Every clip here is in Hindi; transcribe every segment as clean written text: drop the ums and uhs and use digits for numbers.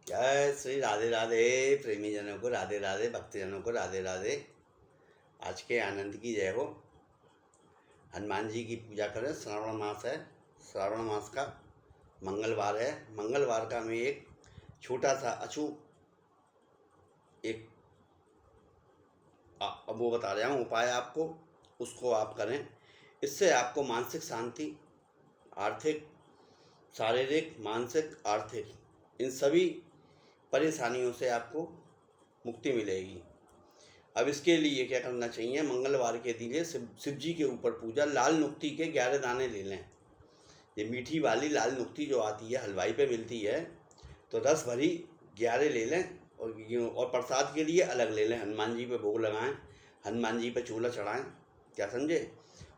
जय श्री राधे राधे। प्रेमी जनों को राधे राधे, भक्तजनों को राधे राधे। आज के आनंद की जय हो। हनुमान जी की पूजा करें। श्रावण मास है, श्रावण मास का मंगलवार है। मंगलवार का मैं एक छोटा सा एक वो बता रहा हूँ उपाय आपको, उसको आप करें। इससे आपको मानसिक शांति, आर्थिक, शारीरिक, मानसिक, आर्थिक, इन सभी परेशानियों से आपको मुक्ति मिलेगी। अब इसके लिए क्या करना चाहिए? मंगलवार के दिन शिव जी के ऊपर पूजा। लाल नुक्ती के 11 दाने ले लें। ये मीठी वाली लाल नुक्ती जो आती है, हलवाई पे मिलती है, तो रस भरी 11 ले लें। और प्रसाद के लिए अलग ले लें। हनुमान जी पे भोग लगाएं, हनुमान जी पे चूल्हा चढ़ाएं, क्या समझे?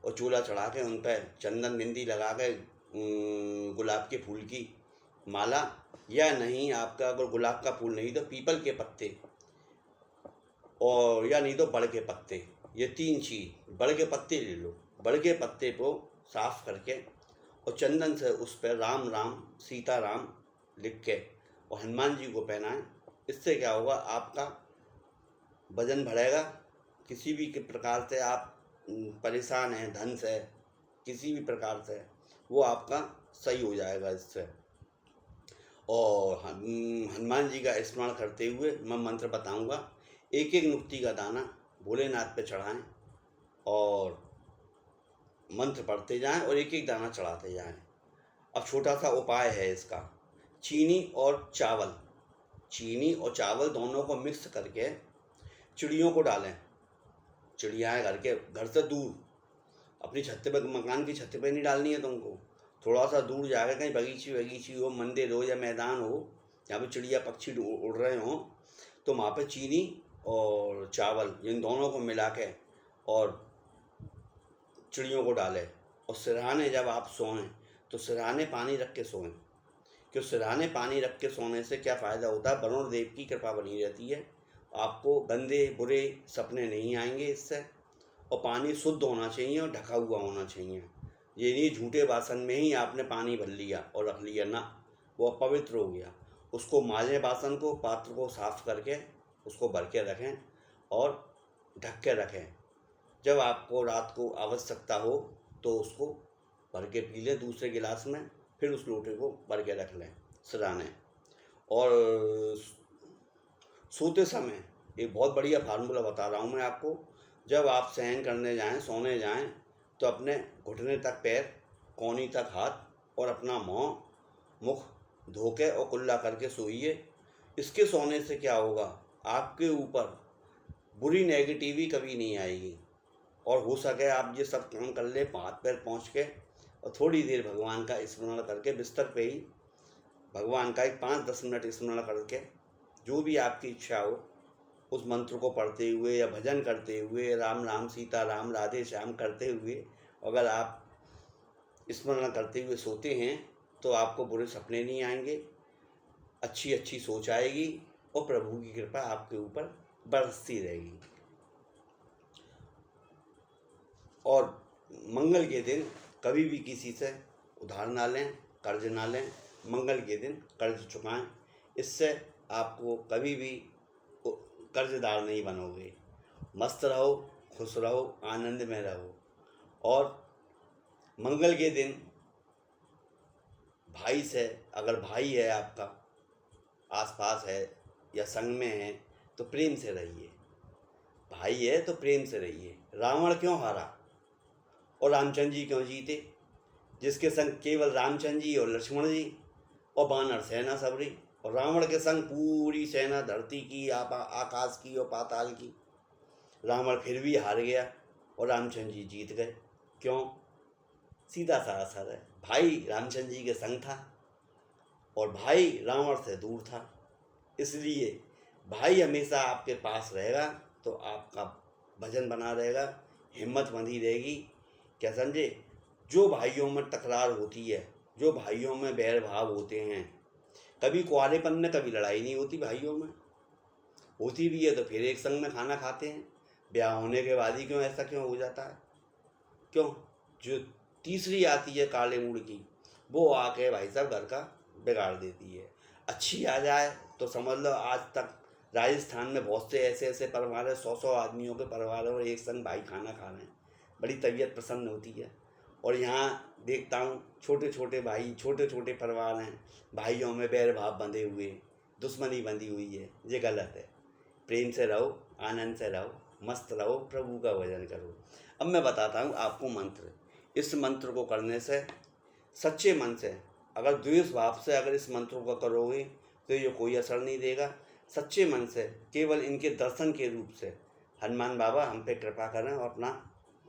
और चूल्हा चढ़ा के उन पर चंदन बिंदी लगा के गुलाब के फूल की माला, या नहीं आपका अगर गुलाब का फूल नहीं तो पीपल के पत्ते, और या नहीं तो बड़ के पत्ते, ये 3 चीज़। बड़ के पत्ते ले लो। बड़ के पत्ते को साफ करके और चंदन से उस पर राम राम सीता राम लिख के और हनुमान जी को पहनाएं। इससे क्या होगा? आपका वजन बढ़ेगा। किसी भी प्रकार से आप परेशान हैं धन से, किसी भी प्रकार से, वो आपका सही हो जाएगा इससे। और हनुमान जी का स्मरण करते हुए मैं मंत्र बताऊंगा। एक एक नुक्ती का दाना भोलेनाथ पे चढ़ाएं और मंत्र पढ़ते जाएं और एक एक दाना चढ़ाते जाएं। अब छोटा सा उपाय है इसका। चीनी और चावल दोनों को मिक्स करके चिड़ियों को डालें। चिड़ियाएँ घर से दूर, अपनी छत पे, मकान की छत पे नहीं डालनी है तुमको। थोड़ा सा दूर जाकर कहीं बगीची हो, मंदिर हो या मैदान हो, जहाँ पे चिड़िया पक्षी उड़ रहे हों, तो वहाँ पे चीनी और चावल इन दोनों को मिला के और चिड़ियों को डालें। और सिरहाने जब आप सोएं तो सिरहाने पानी रख के सोएं, क्योंकि सिरहाने पानी रख के सोने से क्या फ़ायदा होता है? वरुण देव की कृपा बनी रहती है, आपको गंदे बुरे सपने नहीं आएंगे इससे। और पानी शुद्ध होना चाहिए और ढका हुआ होना चाहिए। ये नहीं झूठे बासन में ही आपने पानी भर लिया और रख लिया ना, वो अपवित्र हो गया। उसको माजें, बासन को, पात्र को साफ करके उसको भर के रखें और ढक के रखें। जब आपको रात को आवश्यकता हो तो उसको भर के पी लें दूसरे गिलास में, फिर उस लोटे को भर के रख लें सिरहाने। और सोते समय एक बहुत बढ़िया फार्मूला बता रहा हूँ मैं आपको। जब आप शयन करने जाएं, सोने जाएं, तो अपने घुटने तक पैर, कोहनी तक हाथ और अपना मुख धो के और कुल्ला करके सोइए। इसके सोने से क्या होगा? आपके ऊपर बुरी नेगेटिविटी कभी नहीं आएगी। और हो सके आप ये सब काम कर ले हाथ पैर पहुँच के, और थोड़ी देर भगवान का स्मरण करके बिस्तर पे ही भगवान का एक 5-10 मिनट स्मरण करके, जो भी आपकी इच्छा हो उस मंत्र को पढ़ते हुए या भजन करते हुए, राम राम सीता राम राधे श्याम करते हुए अगर आप स्मरण करते हुए सोते हैं तो आपको बुरे सपने नहीं आएंगे, अच्छी अच्छी सोच आएगी और प्रभु की कृपा आपके ऊपर बरसती रहेगी। और मंगल के दिन कभी भी किसी से उधार ना लें, कर्ज ना लें। मंगल के दिन कर्ज चुकाएं। इससे आपको कभी भी कर्जदार नहीं बनोगे। मस्त रहो, खुश रहो, आनंद में रहो। और मंगल के दिन भाई से, अगर भाई है आपका आसपास है या संग में है, तो प्रेम से रहिए। भाई है तो प्रेम से रहिए। रावण क्यों हारा और रामचंद्र जी क्यों जीते? जिसके संग केवल रामचंद्र जी और लक्ष्मण जी और वानर सेना सबरी, और रावण के संग पूरी सेना धरती की, आकाश की और पाताल की। रावण फिर भी हार गया और रामचंद्र जी जीत गए। क्यों? सीधा सा असर है। भाई रामचंद्र जी के संग था और भाई रावण से दूर था। इसलिए भाई हमेशा आपके पास रहेगा तो आपका भजन बना रहेगा, हिम्मत बंधी रहेगी, क्या समझे? जो भाइयों में तकरार होती है, जो भाइयों में बैर भाव होते हैं, कभी कुंवारेपन में कभी लड़ाई नहीं होती भाइयों में, होती भी है तो फिर एक संग में खाना खाते हैं। ब्याह होने के बाद ही क्यों ऐसा क्यों हो जाता है? क्यों? जो तीसरी आती है काले मूड की, वो आके भाई साहब घर का बिगाड़ देती है। अच्छी आ जाए तो समझ लो आज तक राजस्थान में बहुत से ऐसे ऐसे परिवार हैं, 100 आदमियों के परिवार हैं और एक संग भाई खाना खा रहे हैं, बड़ी तबीयत प्रसन्न होती है। और यहाँ देखता हूँ छोटे छोटे भाई, छोटे छोटे परिवार हैं, भाइयों में बैर भाव बंधे हुए, दुश्मनी बंधी हुई है। ये गलत है। प्रेम से रहो, आनंद से रहो, मस्त रहो, प्रभु का भजन करो। अब मैं बताता हूँ आपको मंत्र। इस मंत्र को करने से सच्चे मन से, अगर द्वेष भाव से अगर इस मंत्र को करोगे तो ये कोई असर नहीं देगा। सच्चे मन से केवल इनके दर्शन के रूप से हनुमान बाबा हम पे कृपा करें और अपना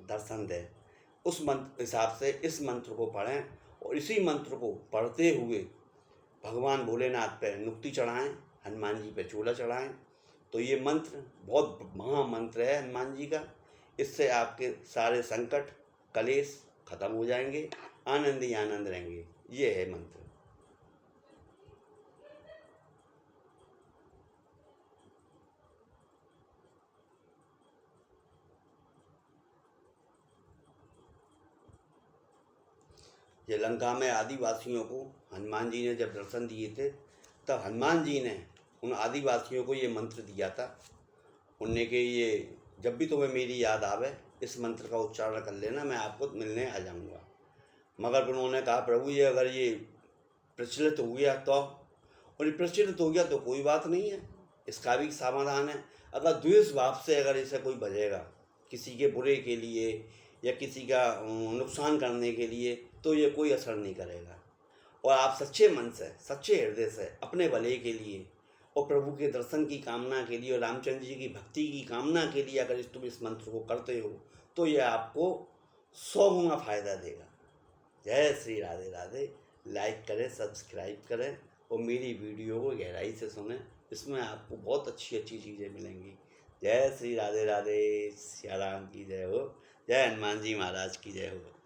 दर्शन दें, उस मंत्र हिसाब से इस मंत्र को पढ़ें और इसी मंत्र को पढ़ते हुए भगवान भोलेनाथ पे नुक्ति चढ़ाएं, हनुमान जी पे चूल्हा चढ़ाएं। तो ये मंत्र बहुत महामंत्र है हनुमान जी का। इससे आपके सारे संकट कलेश खत्म हो जाएंगे, आनंद ही आनंद रहेंगे। ये है मंत्र। ये लंका में आदिवासियों को हनुमान जी ने जब दर्शन दिए थे, तब हनुमान जी ने उन आदिवासियों को ये मंत्र दिया था। उनने के ये जब भी तुम्हें मेरी याद आवे इस मंत्र का उच्चारण कर लेना, मैं आपको मिलने आ जाऊंगा। मगर उन्होंने कहा प्रभु ये अगर ये प्रचलित हो गया तो, और ये प्रचलित हो गया तो कोई बात नहीं है, इसका भी समाधान है। अगर द्वेष भाव से अगर इसे कोई बजेगा किसी के बुरे के लिए या किसी का नुकसान करने के लिए, तो ये कोई असर नहीं करेगा। और आप सच्चे मन से, सच्चे हृदय से अपने भले के लिए और प्रभु के दर्शन की कामना के लिए और रामचंद्र जी की भक्ति की कामना के लिए अगर तुम इस मंत्र को करते हो तो ये आपको 100 गुना फायदा देगा। जय श्री राधे राधे। लाइक करें, सब्सक्राइब करें और मेरी वीडियो को गहराई से सुनें, इसमें आपको बहुत अच्छी अच्छी चीज़ें मिलेंगी। जय श्री राधे राधे। सिया राम की जय हो, जय हनुमान जी महाराज की जय हो।